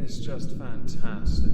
is just fantastic.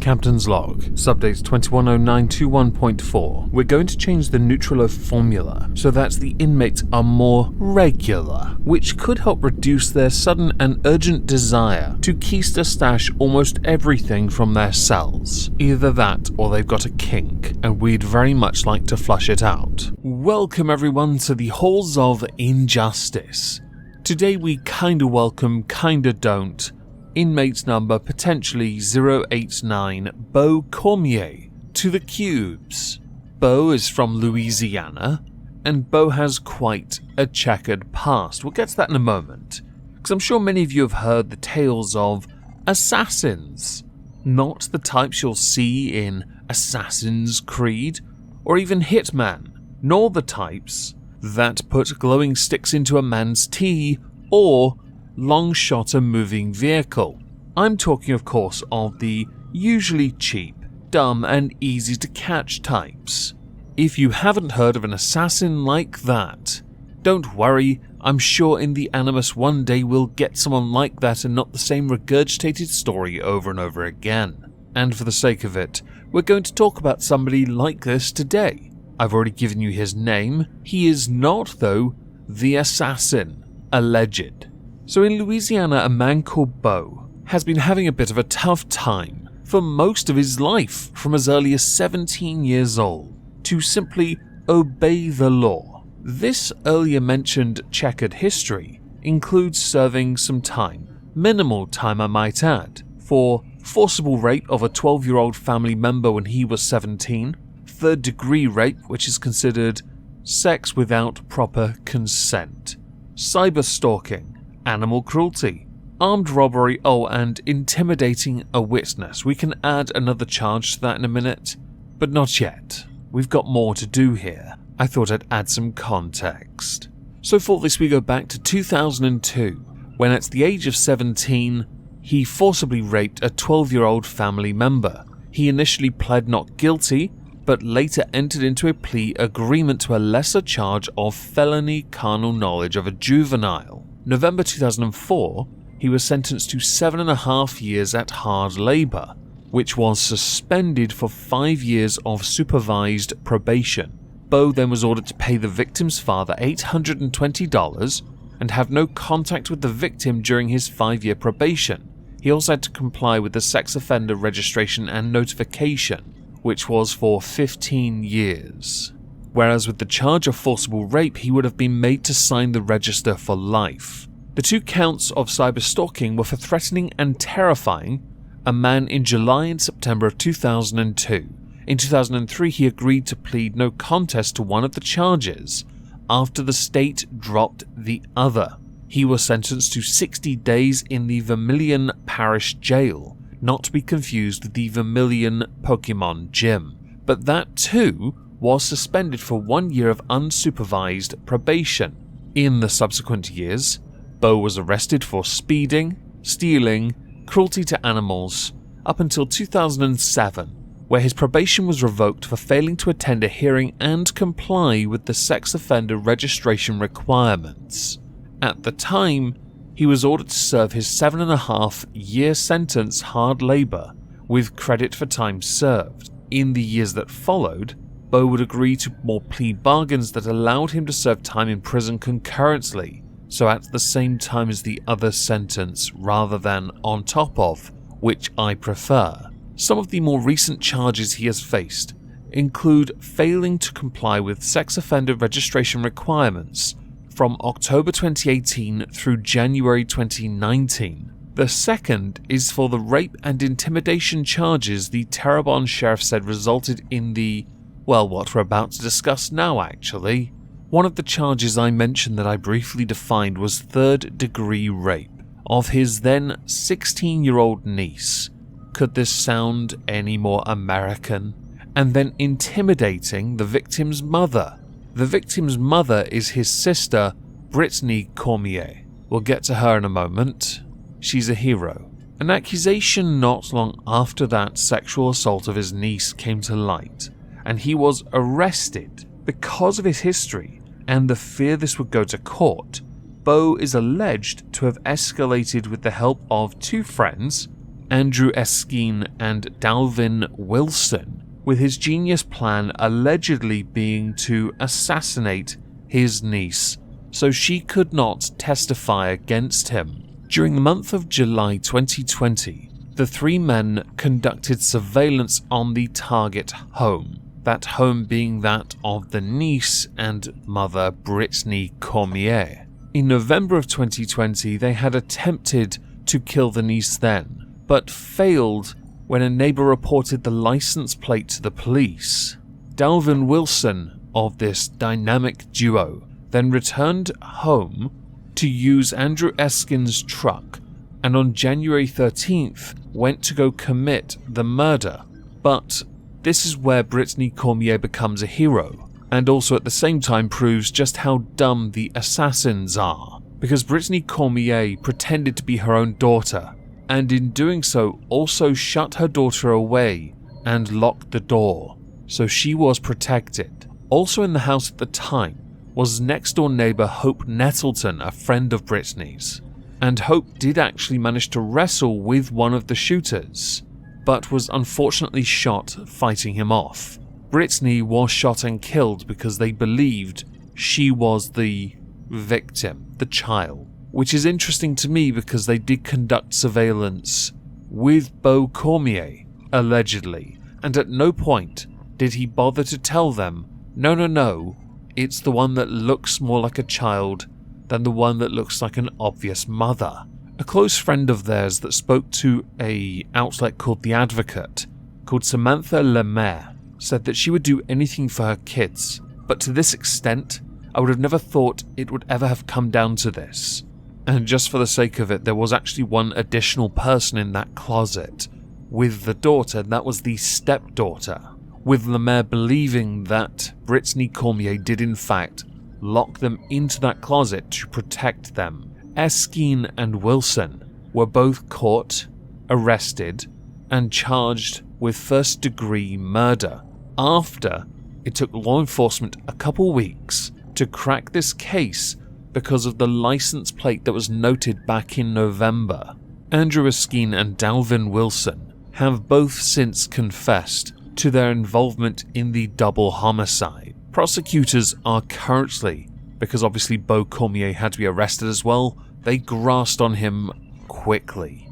Captain's Log, Subdates 210921.4. We're going to change the Neutralo formula so that the inmates are more regular, which could help reduce their sudden and urgent desire to keister stash almost everything from their cells. Either that or they've got a kink, and we'd very much like to flush it out. Welcome everyone to the Halls of Injustice. Today we kinda welcome, kinda don't, inmates number potentially 089 Beaux Cormier to the cubes. Beaux is from Louisiana, and Beaux has quite a checkered past. We'll get to that in a moment, because I'm sure many of you have heard the tales of assassins. Not the types you'll see in Assassin's Creed, or even Hitman, nor the types that put glowing sticks into a man's tea, or long shot a moving vehicle. I'm talking of course of the usually cheap, dumb and easy to catch types. If you haven't heard of an assassin like that, don't worry, I'm sure in the Animus one day we'll get someone like that and not the same regurgitated story over and over again. And for the sake of it, we're going to talk about somebody like this today. I've already given you his name. He is not, though, the assassin, alleged. So in Louisiana, a man called Beaux has been having a bit of a tough time for most of his life, from as early as 17 years old, to simply obey the law. This earlier mentioned checkered history includes serving some time, minimal time I might add, for forcible rape of a 12-year-old family member when he was 17, third-degree rape, which is considered sex without proper consent, cyberstalking, animal cruelty, armed robbery, and intimidating a witness. We can add another charge to that in a minute, but not yet. We've got more to do here. I thought I'd add some context. So for this we go back to 2002, when at the age of 17, he forcibly raped a 12-year-old family member. He initially pled not guilty, but later entered into a plea agreement to a lesser charge of felony carnal knowledge of a juvenile. November 2004, he was sentenced to 7.5 years at hard labour, which was suspended for 5 years of supervised probation. Beaux then was ordered to pay the victim's father $820 and have no contact with the victim during his 5-year probation. He also had to comply with the sex offender registration and notification, which was for 15 years. Whereas with the charge of forcible rape, he would have been made to sign the register for life. The 2 counts of cyberstalking were for threatening and terrifying a man in July and September of 2002. In 2003, he agreed to plead no contest to one of the charges after the state dropped the other. He was sentenced to 60 days in the Vermilion Parish Jail, not to be confused with the Vermilion Pokemon Gym, but that too was suspended for 1 year of unsupervised probation. In the subsequent years, Beaux was arrested for speeding, stealing, cruelty to animals, up until 2007, where his probation was revoked for failing to attend a hearing and comply with the sex offender registration requirements. At the time, he was ordered to serve his 7.5-year sentence hard labour, with credit for time served. In the years that followed, Beaux would agree to more plea bargains that allowed him to serve time in prison concurrently, so at the same time as the other sentence rather than on top of, which I prefer. Some of the more recent charges he has faced include failing to comply with sex offender registration requirements from October 2018 through January 2019. The second is for the rape and intimidation charges the Terrebonne sheriff said resulted in the, well, what we're about to discuss now actually. One of the charges I mentioned that I briefly defined was third-degree rape of his then 16-year-old niece. Could this sound any more American? And then intimidating the victim's mother. The victim's mother is his sister, Brittany Cormier. We'll get to her in a moment. She's a hero. An accusation not long after that sexual assault of his niece came to light, and he was arrested. Because of his history and the fear this would go to court, Beaux is alleged to have escalated with the help of two friends, Andrew Erskine and Dalvin Wilson, with his genius plan allegedly being to assassinate his niece so she could not testify against him. During the month of July 2020, the three men conducted surveillance on the target home, that home being that of the niece and mother Brittany Cormier. In November of 2020, they had attempted to kill the niece then, but failed when a neighbor reported the license plate to the police. Dalvin Wilson of this dynamic duo then returned home to use Andrew Erskine's truck, and on January 13th went to go commit the murder. But this is where Brittany Cormier becomes a hero, and also at the same time proves just how dumb the assassins are, because Brittany Cormier pretended to be her own daughter, and in doing so also shut her daughter away and locked the door, so she was protected. Also in the house at the time was next-door neighbor Hope Nettleton, a friend of Brittany's, and Hope did actually manage to wrestle with one of the shooters, but was unfortunately shot fighting him off. Brittany was shot and killed because they believed she was the victim, the child. Which is interesting to me because they did conduct surveillance with Beaux Cormier, allegedly, and at no point did he bother to tell them, no, it's the one that looks more like a child than the one that looks like an obvious mother. A close friend of theirs that spoke to an outlet called The Advocate, called Samantha Lemaire, said that she would do anything for her kids, but to this extent, I would have never thought it would ever have come down to this. And just for the sake of it, there was actually one additional person in that closet with the daughter, and that was the stepdaughter, with Lemaire believing that Brittany Cormier did in fact lock them into that closet to protect them. Erskine and Wilson were both caught, arrested, and charged with first-degree murder after it took law enforcement a couple weeks to crack this case because of the license plate that was noted back in November. Andrew Erskine and Dalvin Wilson have both since confessed to their involvement in the double homicide. Prosecutors are currently, because obviously Beaux Cormier had to be arrested as well, they grasped on him quickly.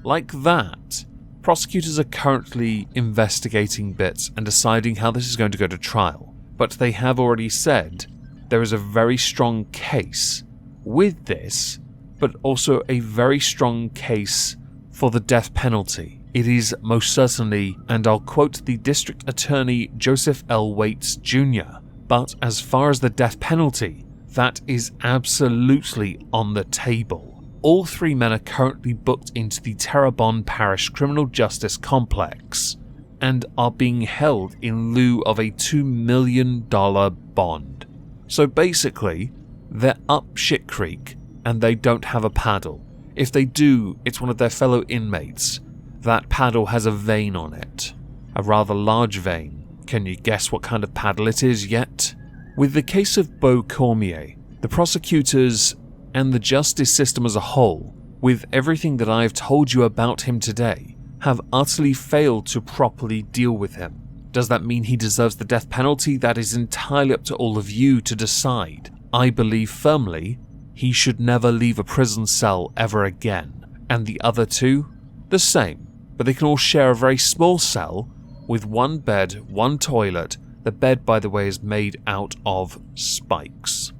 Like that, prosecutors are currently investigating bits and deciding how this is going to go to trial, but they have already said there is a very strong case with this, but also a very strong case for the death penalty. It is most certainly, and I'll quote the District Attorney Joseph L. Waits Jr., but as far as the death penalty, that is absolutely on the table. All three men are currently booked into the Terrebonne Parish Criminal Justice Complex and are being held in lieu of a $2 million bond. So basically, they're up shit creek and they don't have a paddle. If they do, it's one of their fellow inmates. That paddle has a vein on it. A rather large vein. Can you guess what kind of paddle it is yet? With the case of Beaux Cormier, the prosecutors and the justice system as a whole, with everything that I've told you about him today, have utterly failed to properly deal with him. Does that mean he deserves the death penalty? That is entirely up to all of you to decide. I believe firmly he should never leave a prison cell ever again. And the other two? The same. But they can all share a very small cell with one bed, one toilet. The bed, by the way, is made out of spikes.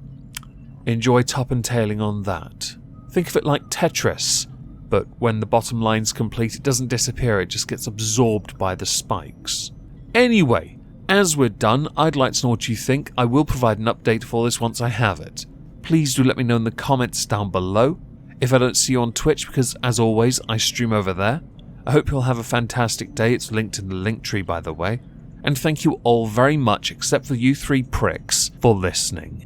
Enjoy top and tailing on that. Think of it like Tetris, but when the bottom line's complete, it doesn't disappear, it just gets absorbed by the spikes. Anyway, as we're done, I'd like to know what you think. I will provide an update for this once I have it. Please do let me know in the comments down below. If I don't see you on Twitch, because as always, I stream over there. I hope you'll have a fantastic day. It's linked in the link tree, by the way. And thank you all very much, except for you three pricks, for listening.